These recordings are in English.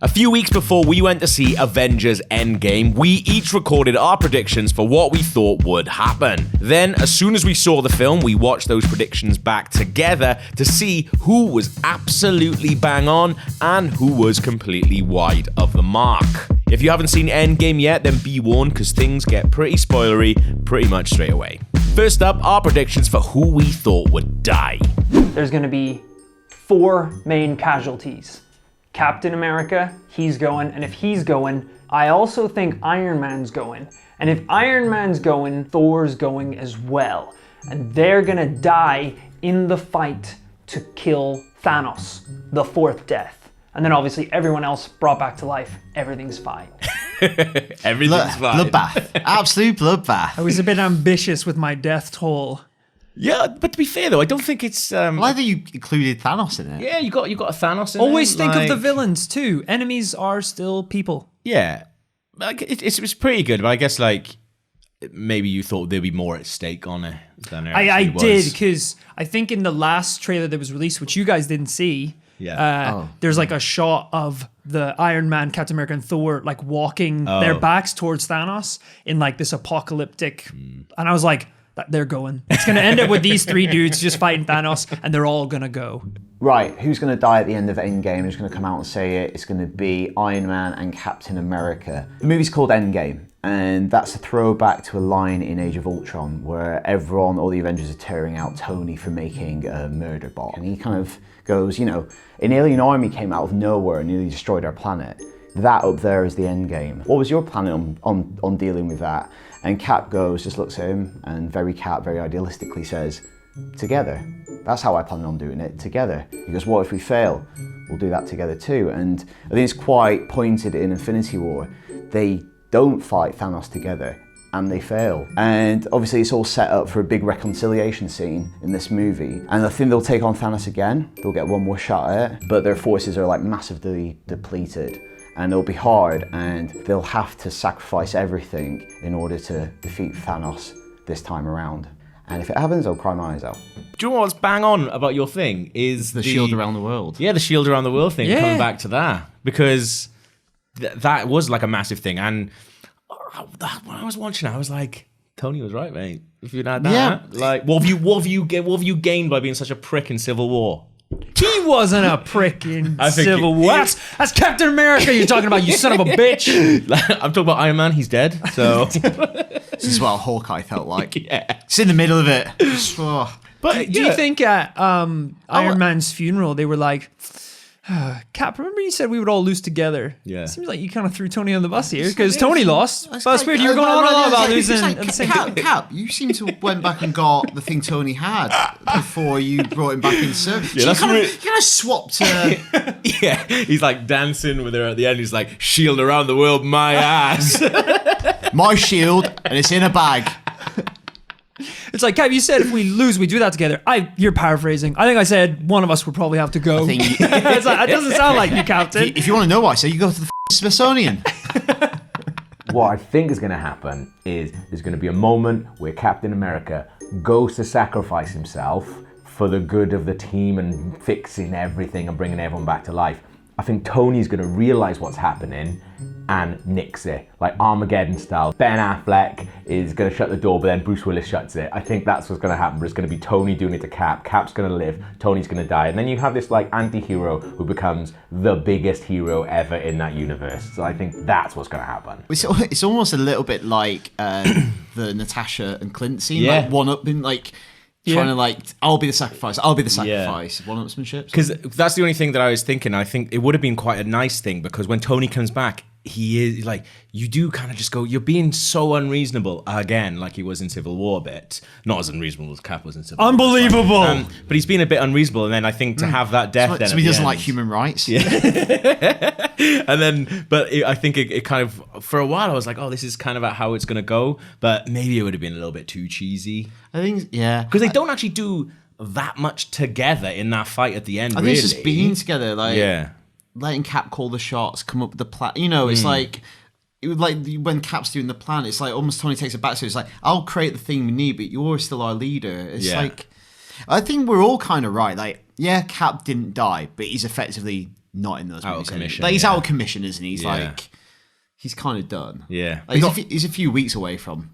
A few weeks before we went to see Avengers Endgame, we each recorded our predictions for what we thought would happen. Then, as soon as we saw the film, we watched those predictions back together to see who was absolutely bang on and who was completely wide of the mark. If you haven't seen Endgame yet, then be warned because things get pretty spoilery pretty much straight away. First up, our predictions for who we thought would die. There's going to be 4 main casualties. Captain America, he's going, and if he's going, I also think Iron Man's going. And if Iron Man's going, Thor's going as well. And they're gonna die in the fight to kill Thanos, the 4th death. And then obviously everyone else brought back to life. Everything's fine. Everything's fine. Bloodbath. Absolute bloodbath. I was a bit ambitious with my death toll. Yeah, but to be fair though, I don't think it's. I like that you included Thanos in it. Yeah, you got a Thanos in Always there. think of the villains too. Enemies are still people. Yeah, like it's pretty good, but I guess like maybe you thought there'd be more at stake on it than there I actually did, was. because I think in the last trailer that was released, which you guys didn't see, there's like a shot of the Iron Man, Captain America, and Thor like walking their backs towards Thanos in like this apocalyptic, and I was like, they're going. It's going to end up with these 3 dudes just fighting Thanos, and they're all going to go. Right, who's going to die at the end of Endgame? Who's going to come out and say it? It's going to be Iron Man and Captain America. The movie's called Endgame, and that's a throwback to a line in Age of Ultron where all the Avengers are tearing out Tony for making a murder bot. And he kind of goes, an alien army came out of nowhere and nearly destroyed our planet. That up there is the Endgame. What was your plan on dealing with that? And Cap just looks at him, and very idealistically says, together. That's how I plan on doing it, together. He goes, what if we fail? We'll do that together too. And I think it's quite pointed in Infinity War. They don't fight Thanos together, and they fail. And obviously it's all set up for a big reconciliation scene in this movie. And I think they'll take on Thanos again. They'll get one more shot at it, but their forces are like massively depleted. And it'll be hard, and they'll have to sacrifice everything in order to defeat Thanos this time around. And if it happens, I'll cry my eyes out. Do you know what's bang on about your thing is The shield around the world. Yeah, the shield around the world thing. Yeah. Coming back to that, because that was like a massive thing. And when I was watching it, I was like, Tony was right, mate. If you'd had that, like, what have you gained by being such a prick in Civil War? He wasn't a prick in I think Civil War. That's Captain America you're talking about, you son of a bitch. I'm talking about Iron Man. He's dead. So This is what Hawkeye felt like. yeah. It's in the middle of it. But Do you think at Iron Man's funeral they were like, Cap, remember you said we would all lose together? Yeah. It seems like you kind of threw Tony on the bus here, because Tony lost. But it's weird, you were going on and on about losing at the same time. Cap, you seem to have went back and got the thing Tony had before you brought him back in service. Yeah, So that's you kind really- of swapped. Yeah, he's like dancing with her at the end. He's like, shield around the world, my ass. my shield, and it's in a bag. It's like, Cap, you said if we lose, we do that together. You're paraphrasing. I think I said one of us would probably have to go. I think It's like, that doesn't sound like you, Captain. if you want to know what I say, you go to the Smithsonian. What I think is going to happen is there's going to be a moment where Captain America goes to sacrifice himself for the good of the team and fixing everything and bringing everyone back to life. I think Tony's going to realize what's happening and nix it, like Armageddon style. Ben Affleck is going to shut the door, but then Bruce Willis shuts it. I think that's what's going to happen. But it's going to be Tony doing it to Cap. Cap's going to live, Tony's going to die, and then you have this like anti-hero who becomes the biggest hero ever in that universe. So I think that's what's going to happen. It's almost a little bit like the Natasha and Clint scene, Yeah. like one-upping, like trying to like, I'll be the sacrifice, one-upsmanship. Because that's the only thing that I was thinking. I think it would have been quite a nice thing, because when Tony comes back, he is like, you do kind of just go, you're being so unreasonable again, like he was in Civil War a bit. Not as unreasonable as Cap was in Civil War. Unbelievable. But he's been a bit unreasonable, and then I think to have that death then So at he the doesn't end- like human rights. Yeah. And then, I think it kind of, for a while I was like, oh, this is kind of how it's going to go. But maybe it would have been a little bit too cheesy. I think, yeah. Because they don't actually do that much together in that fight at the end, I think really. it's just being together, like Yeah. letting Cap call the shots, come up with the plan. It's like when Cap's doing the plan, it's like almost Tony takes it back. So it's like, I'll create the thing we need, but you're still our leader. It's like, I think we're all kind of right. Like, yeah, Cap didn't die, but he's effectively not in those Out of movies. commission, Like, he's yeah. out of commission, isn't he? He's Yeah. like, he's kind of done. Yeah. Like, he's a few weeks away from.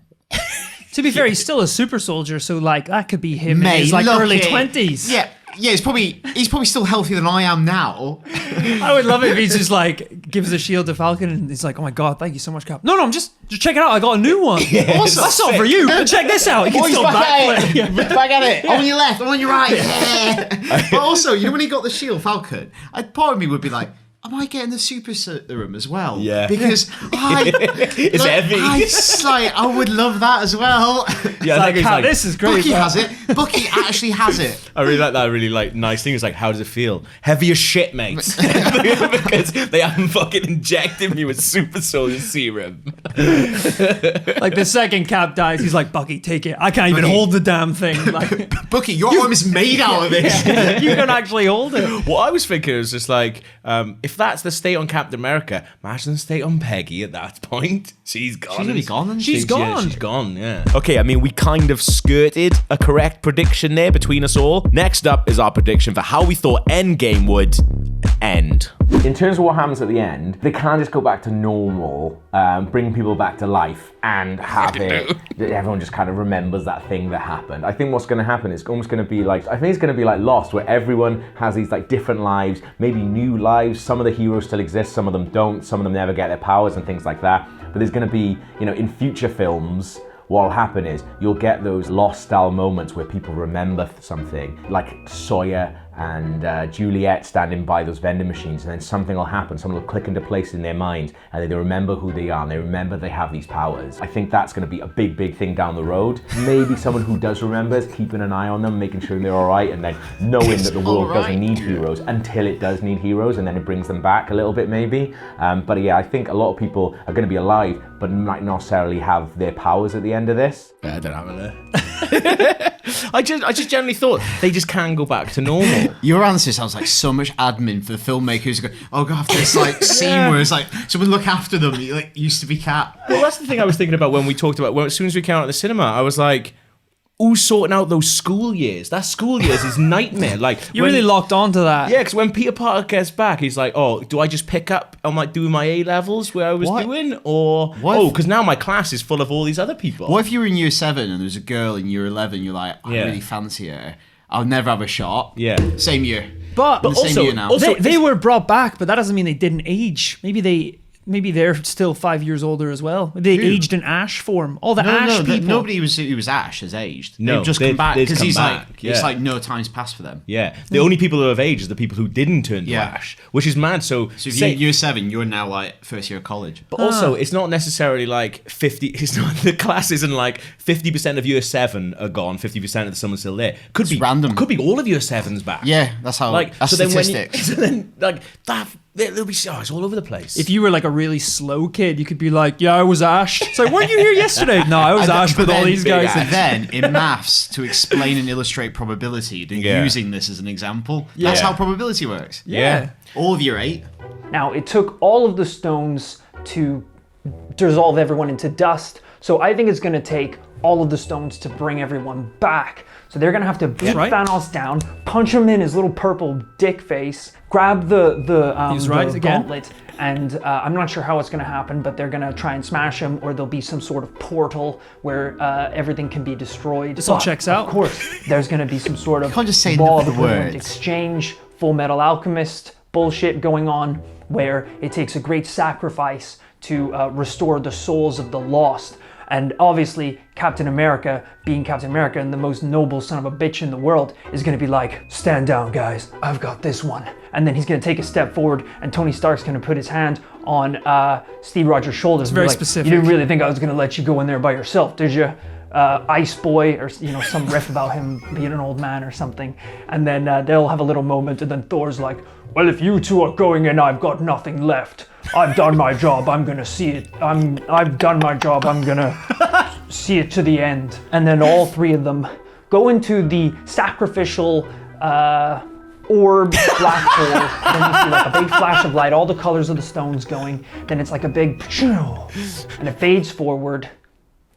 To be fair, he's still a super soldier, so like that could be him in Mate, his like look early it. 20s. Yeah, he's probably still healthier than I am now. I would love it if he's just like gives the shield to Falcon and he's like, "Oh my god, thank you so much, Cap." No, just check it out. I got a new one. Also, That's not for you. But check this out. You can still backflip. Back at it. On your left, on your right. Yeah. But also, you know when he got the shield, Falcon, part of me would be like, am I getting the super serum as well? Yeah. Because It's heavy. I would love that as well. Yeah, I think it's Cap, like, this is great. Bucky bro. has it. Bucky actually has it. I really like that really like nice thing. It's like, how does it feel? Heavy as shit, mate. Because they haven't fucking injected me with super soldier serum. Like the second Cap dies, he's like, "Bucky, take it. I can't even Bucky. hold the damn thing. Like Bucky, your arm is made out of this. you can actually hold it." What I was thinking was just like, if that's the state on Captain America, imagine the state on Peggy at that point. She's gone. She's already gone, isn't she? She's gone. She's gone, yeah. Okay, I mean, we kind of skirted a correct prediction there between us all. Next up is our prediction for how we thought Endgame would end. In terms of what happens at the end, they can't just go back to normal, bring people back to life and have it. Everyone just kind of remembers that thing that happened. I think what's going to happen is almost going to be like, I think it's going to be like Lost, where everyone has these like different lives, maybe new lives. Some of the heroes still exist, some of them don't, some of them never get their powers and things like that. But there's going to be, in future films, what'll happen is you'll get those Lost style moments where people remember something, like Sawyer and Juliet standing by those vending machines, and then something will happen, something will click into place in their mind, and they remember who they are, and they remember they have these powers. I think that's going to be a big, big thing down the road. Maybe someone who does remember is keeping an eye on them, making sure they're all right, and then knowing that the world doesn't need heroes until it does need heroes, and then it brings them back a little bit maybe. But yeah, I think a lot of people are going to be alive, but might not necessarily have their powers at the end of this. Yeah, I don't have it. I just generally thought they just can't go back to normal. Your answer sounds like so much admin for the filmmakers. Go, oh god, this like scene where it's like someone look after them. You like used to be Cap. Well, that's the thing I was thinking about when we talked about, as soon as we came out of the cinema, I was like, who's sorting out those school years? That school years is nightmare. Like You really locked onto that. Yeah, because when Peter Parker gets back, he's like, oh, do I just pick up on like doing my A levels where I was What? doing, or because now my class is full of all these other people. What if you were in year 7 and there's a girl in year 11? You're like, I Yeah. really fancy her. I'll never have a shot. Yeah. Same year. But In the same year now. they were brought back, but that doesn't mean they didn't age. Maybe they're still 5 years older as well. They aged in Ash form. All the Ash people. Nobody who was Ash has aged. No, they've just they've- come back they've because come he's back, like, yeah. it's like no time's passed for them. Yeah, the only people who have aged is the people who didn't turn to Yeah. Ash, which is mad. So So if say- you're year 7, you're now like first year of college. But also, it's not necessarily like 50. It's not the class isn't like 50% of year 7 are gone, 50% of someone's still there. Could be random. Could be all of year 7s back. Yeah, that's how. Like that's so then statistics. so then like that there'll be it's all over the place. If you were like a really slow kid, you could be like, "Yeah, I was Ash." It's like, "Weren't you here yesterday?" No, I was Ash with all these guys. And then in maths, to explain and illustrate probability, they're Yeah. using this as an example. That's Yeah. how probability works. yeah. All of year 8. Now, it took all of the stones to dissolve everyone into dust, so I think it's going to take all of the stones to bring everyone back. So they're going to have to beat right. Thanos down, punch him in his little purple dick face, grab the right again. gauntlet, and I'm not sure how it's going to happen, but they're going to try and smash him, or there'll be some sort of portal where everything can be destroyed. This all But, checks out. Of course, there's going to be some sort of can't just say ball of the equivalent words. exchange, Full Metal Alchemist bullshit going on, where it takes a great sacrifice to restore the souls of the lost. And obviously, Captain America, being Captain America and the most noble son of a bitch in the world, is going to be like, stand down, guys, I've got this one. And then he's going to take a step forward, and Tony Stark's going to put his hand on Steve Rogers' shoulders. It's very specific. You didn't really think I was going to let you go in there by yourself, did you? Ice Boy, or some riff about him being an old man or something. And then they'll have a little moment, and then Thor's like, well, if you two are going in, I've got nothing left. I've done my job, I'm gonna see it. I've done my job, I'm gonna see it to the end. And then all three of them go into the sacrificial orb black hole. Then you see like a big flash of light, all the colors of the stones going. Then it's like a big and it fades forward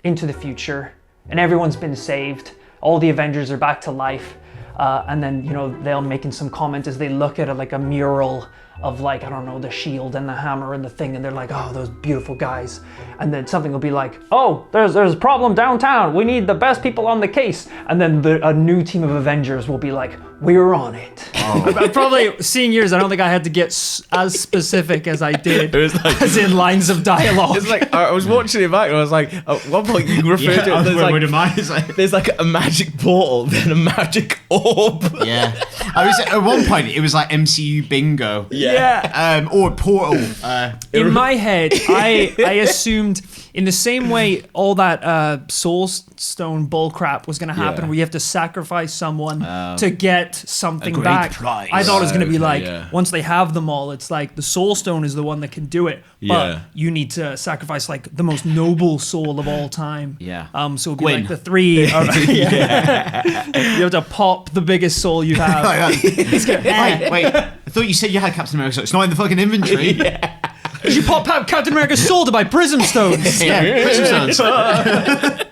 into the future, and everyone's been saved. All the Avengers are back to life. And then, they're making some comment as they look at like a mural of like, I don't know, the shield and the hammer and the thing, and they're like, oh, those beautiful guys. And then something will be like, oh, there's a problem downtown. We need the best people on the case. And then a new team of Avengers will be like, we're on it. Probably seeing yours, I don't think I had to get as specific as I did, It was like- as in lines of dialogue. It's like I was watching it back and I was like, at one point you referred to it. There's like a magic portal, then a magic orb. Yeah. I was at one point it was like MCU bingo. Yeah. Or portal. In my head, I assumed in the same way all that soul stone bullcrap was going to happen, Yeah. where you have to sacrifice someone to get something great back. prize. I thought it was going to be like, yeah. once they have them all, it's like the soul stone is the one that can do it, but Yeah. you need to sacrifice like the most noble soul of all time. Yeah. So it'd be Gwyn. like the three. You have to pop the biggest soul you have. Wait. I thought you said you had Captain America, so it's not in the fucking inventory. You pop out Captain America's soul to buy prism stones. Yeah, Christmas stones.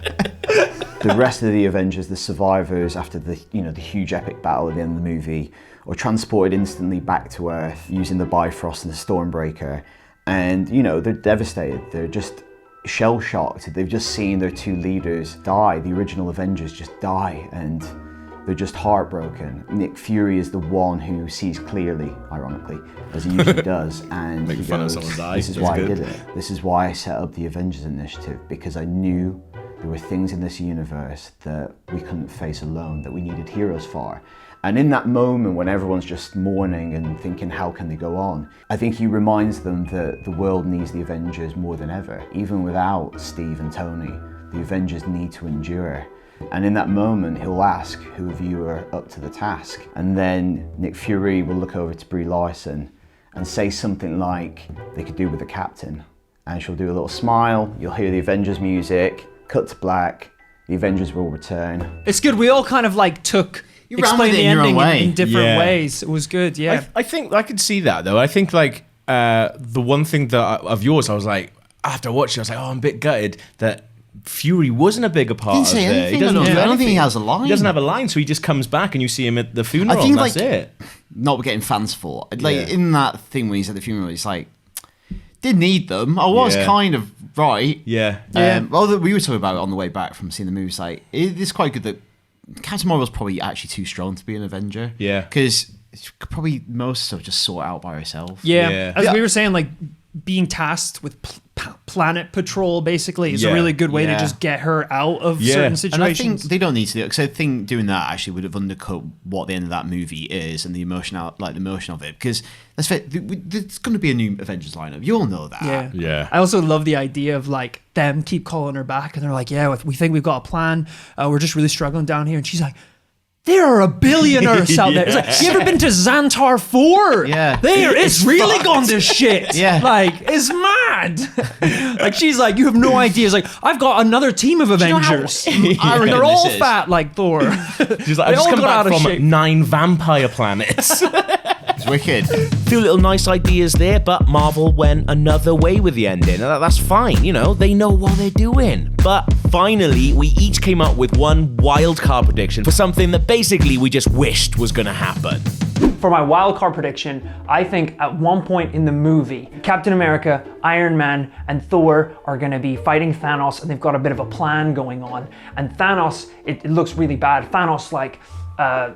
The rest of the Avengers, the survivors after the huge epic battle at the end of the movie, are transported instantly back to Earth using the Bifrost and the Stormbreaker, and they're devastated. They're just shell-shocked. They've just seen their two leaders die. The original Avengers just die, and they're just heartbroken. Nick Fury is the one who sees clearly, ironically, as he usually does, and Making he fun of goes, someone's eye. this is That's why good. I did it. This is why I set up the Avengers Initiative, because I knew there were things in this universe that we couldn't face alone, that we needed heroes for. And in that moment when everyone's just mourning and thinking, how can they go on? I think he reminds them that the world needs the Avengers more than ever. Even without Steve and Tony, the Avengers need to endure. And in that moment, he'll ask, who of you are up to the task? And then Nick Fury will look over to Brie Larson and say something like, they could do with the captain. And she'll do a little smile, you'll hear the Avengers music, cut to black, the Avengers will return. It's good. We all kind of like took You ran with explained it the in your own ending way. in different Yeah. ways. It was good. Yeah. I think I could see that though. I think like the one thing that of yours, I was like, after watching, I was like, oh, I'm a bit gutted that Fury wasn't a bigger part Didn't of say it. anything. He doesn't I do don't think he anything. has a line. He doesn't have a line, so he just comes back and you see him at the funeral. I think, and that's like, it. Not getting fans for. Like, Yeah. in that thing when he's at the funeral, he's like, didn't need them. I was Yeah. kind of right. Yeah. Well, we were talking about it on the way back from seeing the movie. It's like, it's quite good that Captain Marvel's probably actually too strong to be an Avenger. Yeah. Because probably most stuff just sort out by herself. Yeah. As we were saying, like being tasked with planet patrol basically is a Yeah. really good way to Yeah. just get her out of Yeah. certain And I And I think situations. they don't need to do it because I think doing that actually would have undercut what the end of that movie is and the emotion of it. Because let's face it, there's going to be a new Avengers lineup. You all know that. Yeah. Yeah. I also love the idea of like them keep calling her back and they're like, yeah, we think we've got a plan. We're just really struggling down here. And she's like, there are a billion Earths out there. It's like, you ever been to Xantar 4? Yeah. It's really fucked. gone to shit. Yeah. Like, it's mad. Like, she's like, you have no idea. It's like, I've got another team of Avengers. arrogant They're all this is? fat like Thor. She's like, They I've just all come got out back of from shape. 9 vampire planets. It's wicked. Few little nice ideas there, but Marvel went another way with the ending. That's fine, they know what they're doing. But finally, we each came up with one wildcard prediction for something that basically we just wished was going to happen. For my wild card prediction, I think at one point in the movie, Captain America, Iron Man, and Thor are going to be fighting Thanos, and they've got a bit of a plan going on. And Thanos, it looks really bad. Thanos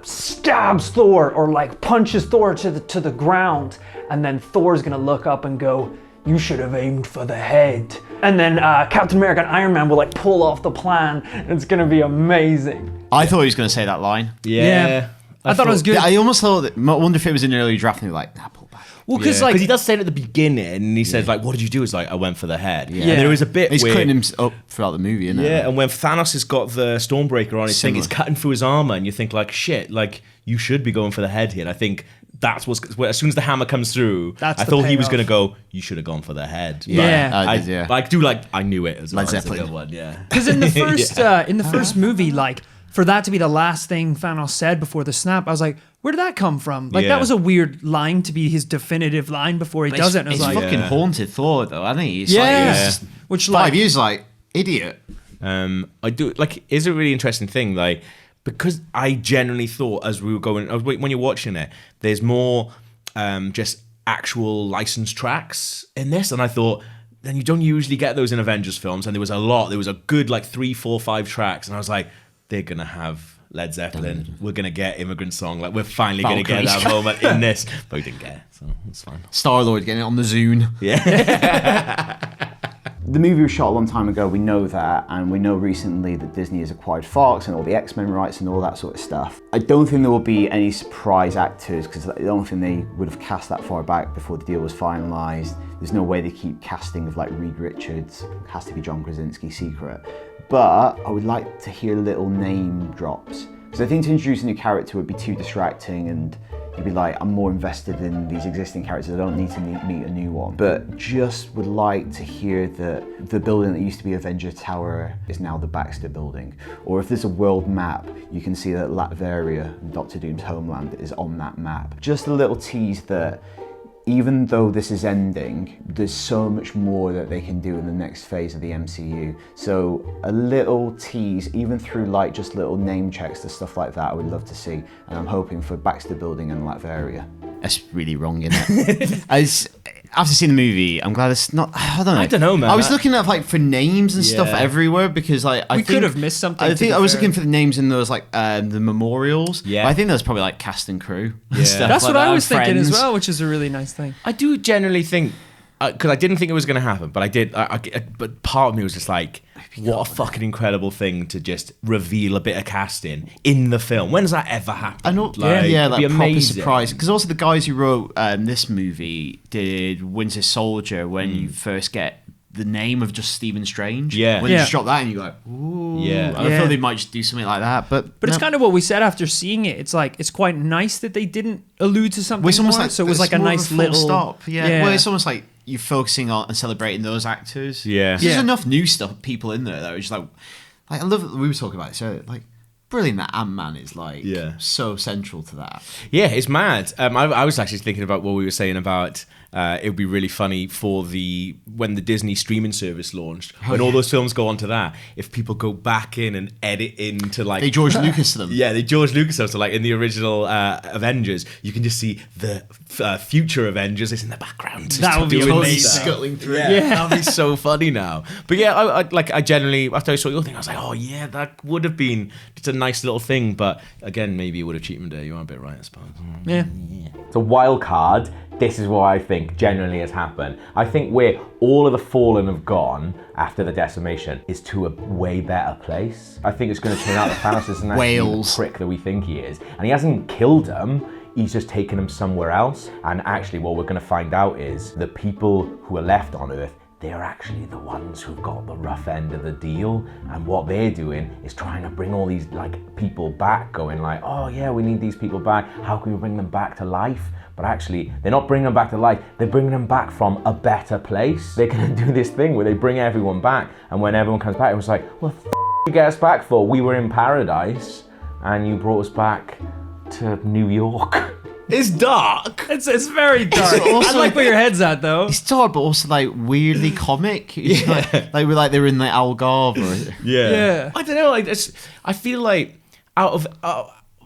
stabs Thor or like punches Thor to the ground, and then Thor's going to look up and go, "You should have aimed for the head." And then Captain America and Iron Man will like pull off the plan. It's going to be amazing. I thought he was going to say that line. Yeah. I thought it was good. I almost thought that. I wonder if it was in an early draft and they were like, nah, pull back. Well, because Because like, he does say it at the beginning, and he says, like, what did you do? It's like, I went for the head. Yeah. And there is a bit He's where... cutting him up throughout the movie, isn't it? Yeah, and when Thanos has got the Stormbreaker on his thing, Similar. it's cutting through his armor, and you think, like, shit, like, you should be going for the head here. And I think that's what's... As soon as the hammer comes through, That's I the thought he was payoff. going to go, you should have gone for the head. Yeah. But I did, yeah. But I do like... I knew it as well. Led That's a Zeppelin. good one, yeah. because in the first movie, like for that to be the last thing Thanos said before the snap, I was like, where did that come from? Like Yeah. that was a weird line to be his definitive line before he does it. And I was It's like, fucking Yeah. haunted Thor, though, hasn't he? It's yeah, like, it's just which 5 like years, like, idiot. I do... Like, it's a really interesting thing, like, because I genuinely thought as we were going... When you're watching it, there's more just actual licensed tracks in this, and I thought, then you don't usually get those in Avengers films, and there was a lot. There was a good 3, 4, 5 tracks, and I was like, they're gonna have Led Zeppelin. We're gonna get Immigrant Song. Like, we're finally gonna get that moment in this, but we didn't get it, so it's fine. Star-Lord getting it on the Zune. Yeah. The movie was shot a long time ago, we know that, and we know recently that Disney has acquired Fox and all the X-Men rights and all that sort of stuff. I don't think there will be any surprise actors, because I don't think they would have cast that far back before the deal was finalised. There's no way they keep casting of Reed Richards. It has to be John Krasinski secret. But I would like to hear little name drops, because I think to introduce a new character would be too distracting, and you'd be like, I'm more invested in these existing characters, I don't need to meet a new one. But just would like to hear that the building that used to be Avengers Tower is now the Baxter building. Or if there's a world map, you can see that Latveria, Doctor Doom's homeland, is on that map. Just a little tease that even though this is ending, there's so much more that they can do in the next phase of the MCU. So a little tease, even through just little name checks and stuff like that, I would love to see. And I'm hoping for Baxter Building and Latveria. That's really wrong, isn't it? After seeing the movie, I'm glad it's not. I don't know, man. I was looking at for names and stuff everywhere, because I could have missed something. I think I was looking for the names in those the memorials. Yeah, but I think that's probably cast and crew. Yeah, stuff that's what that, I was thinking friends. as well, which is a really nice thing. I do generally think, because I didn't think it was going to happen, but I did. But part of me was just like, what a fucking incredible thing to just reveal a bit of casting in the film. When does that ever happen? I know, it'd be proper amazing. surprise. Because also the guys who wrote this movie did Winter Soldier, when you first get the name of just Stephen Strange. Yeah. When you just drop that and you go, ooh. Yeah. I thought they might just do something like that. But it's kind of what we said after seeing it. It's quite nice that they didn't allude to something it's almost more. like, So it was it's a more nice of a full little stop. Yeah. Well, it's almost like you're focusing on and celebrating those actors. Yeah. There's enough new people in there that are just like I love we were talking about it. So brilliant that Ant-Man is so central to that. Yeah, it's mad. I was actually thinking about what we were saying about it would be really funny for when the Disney streaming service launched, when all those films go onto that, if people go back in and edit into they George Lucas them. Yeah, they George Lucas them. So in the original Avengers, you can just see the future Avengers is in the background. That would be amazing. Scuttling through. Yeah, that'd be so funny now. But yeah, I generally, after I saw your thing, I was like, oh yeah, that would have been just a nice little thing. But again, maybe it would have cheapened it. You are a bit right, I suppose. Yeah. So Wildcard, this is what I think generally has happened. I think where all of the Fallen have gone after the decimation is to a way better place. I think it's going to turn out that Thanos isn't actually the prick that we think he is. And he hasn't killed them, he's just taken them somewhere else. And actually what we're going to find out is the people who are left on Earth, they're actually the ones who've got the rough end of the deal, and what they're doing is trying to bring all these people back, going oh yeah, we need these people back, how can we bring them back to life? But actually, they're not bringing them back to life, they're bringing them back from a better place. They're gonna do this thing where they bring everyone back, and when everyone comes back, it was what the you get us back for? We were in paradise, and you brought us back to New York. It's dark. It's very dark. also, I like where your head's at, though. It's dark, but also weirdly comic. Yeah. They're in Algarve. Yeah. I don't know. I feel like out of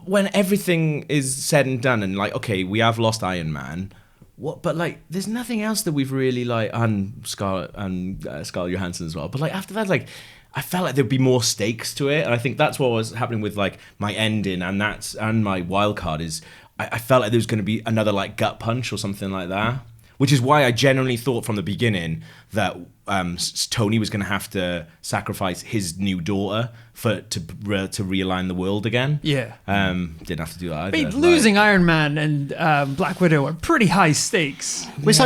when everything is said and done, and okay, we have lost Iron Man. What? But there's nothing else that we've really and Scarlett Johansson as well. But after that, I felt like there'd be more stakes to it, and I think that's what was happening with my ending and my wild card is. I felt like there was going to be another gut punch or something like that, which is why I genuinely thought from the beginning that Tony was going to have to sacrifice his new daughter to realign the world again. Yeah. Didn't have to do that either. I mean, losing Iron Man and Black Widow are pretty high stakes. That's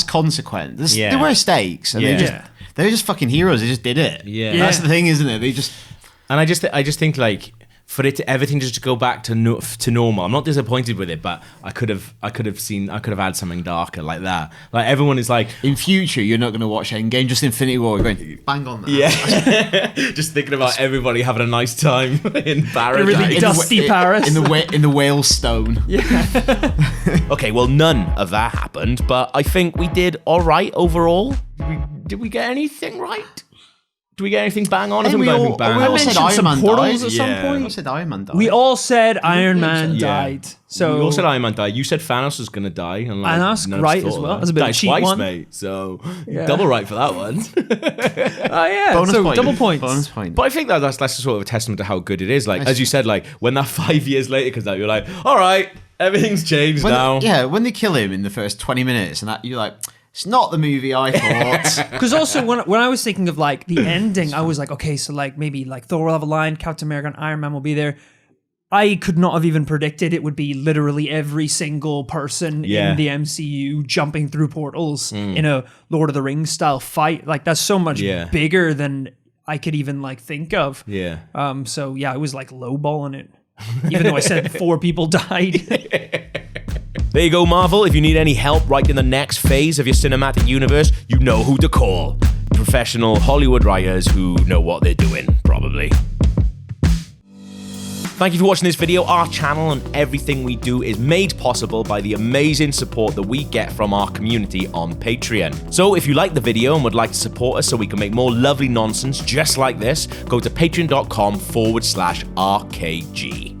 consequence. There were stakes, and they were just fucking heroes. They just did it. Yeah. That's the thing, isn't it? They just. And I just think for everything just to go back to normal. I'm not disappointed with it, but I could have had something darker like that. Everyone is in future, you're not going to watch Endgame, just Infinity War. You're going bang on that. Yeah, just thinking about everybody having a nice time in Paris, a really dusty Paris, in the whale stone. Yeah. Okay, well, none of that happened, but I think we did all right overall. Did we get anything right? Do we get anything bang on? Hey, Have we we got all- anything bang we on? all said mentioned Iron some Man portals died. at some Yeah. point. I said Iron Man died. We all said Iron Man Yeah. died. So We all said Iron Man died. You said Thanos was going to die. And, like, And that's none of us right thought as of well. that. That's a bit of a Died cheat twice, one. mate. So Yeah. double right for that one. oh yeah, bonus so point. double points. Bonus point. But I think that's sort of a testament to how good it is. Like, as you said, like, when that 5 years later comes out, you're like, all right, everything's changed now. When they kill him in the first 20 minutes, and that you're like, it's not the movie I thought. Because also when I was thinking of like the ending, I was like, okay, so like maybe like Thor will have a line, Captain America and Iron Man will be there. I could not have even predicted it would be literally every single person Yeah. in the MCU jumping through portals in a Lord of the Rings style fight. Like that's so much bigger than I could even like think of. Yeah. So yeah, I was like lowballing it, even though I said 4 people died. There you go, Marvel. If you need any help writing the next phase of your cinematic universe, you know who to call. Professional Hollywood writers who know what they're doing, probably. Thank you for watching this video. Our channel and everything we do is made possible by the amazing support that we get from our community on Patreon. So if you like the video and would like to support us so we can make more lovely nonsense just like this, go to patreon.com/RKG.